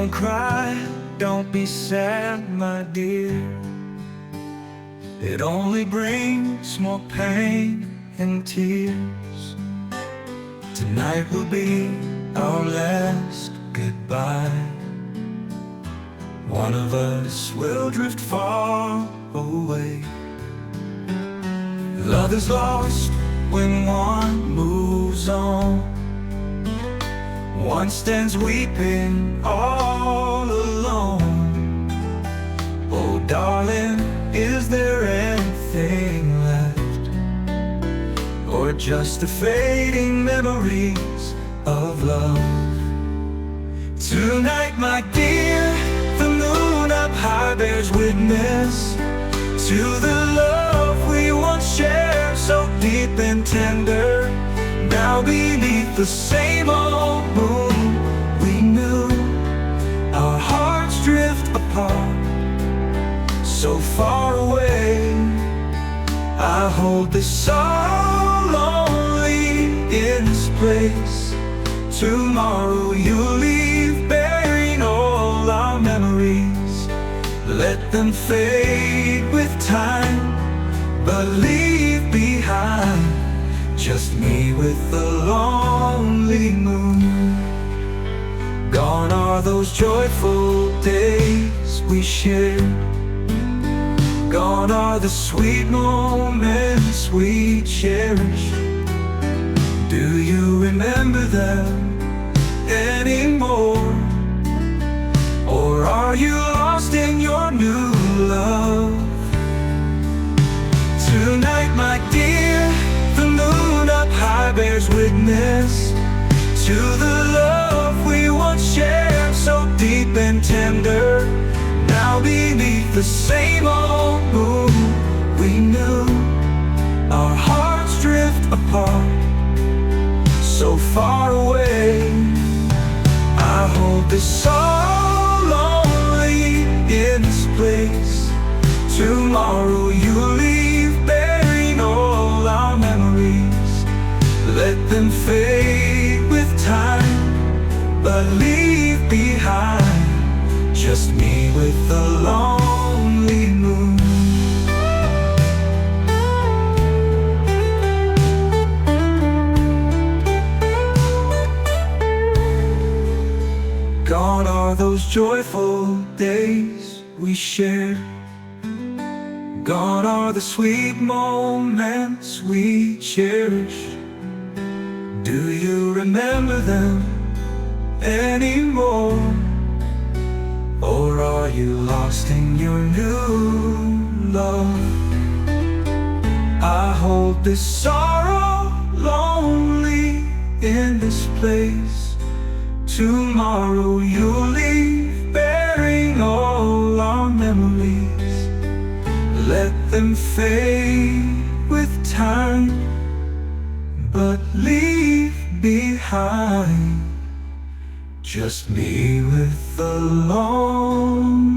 Don't cry, don't be sad, my dear. It only brings more pain and tears. Tonight will be our last goodbye. One of us will drift far away. Love is lost when one moves on. One stands weeping all alone. Oh darling, is there anything left? Or just the fading memories of love? Tonight, my dear, the moon up high bears witness to the love we once shared, so deep and tender. Now beneath the same old moon we knew, our hearts drift apart, so far away. I hold this sorrow lonely in this place. Tomorrow you'll leave, bearing all our memories. Let them fade with time, but leave behind just me with the lonely moon. Gone are those joyful days we shared. Gone are the sweet moments we cherished. Do you remember them anymore? Or are you lost in your new love? Tonight, my dear, the moon up high bears witness to the love we once shared, so deep and tender. Now beneath the same old moon we knew, our hearts drift apart, so far away. I hold this sorrow lonely in this place. Tomorrow you'll leave, bearing all our memories. Let them fade with time, but leave behind just me with the lonely moon. Gone are those joyful days we shared. Gone are the sweet moments we cherished. Do you remember them anymore? Or are you lost in your new love? I hold this sorrow lonely in this place. Tomorrow you'll leave, bearing all our memories. Let them fade with time, but leave behind just me with the lonely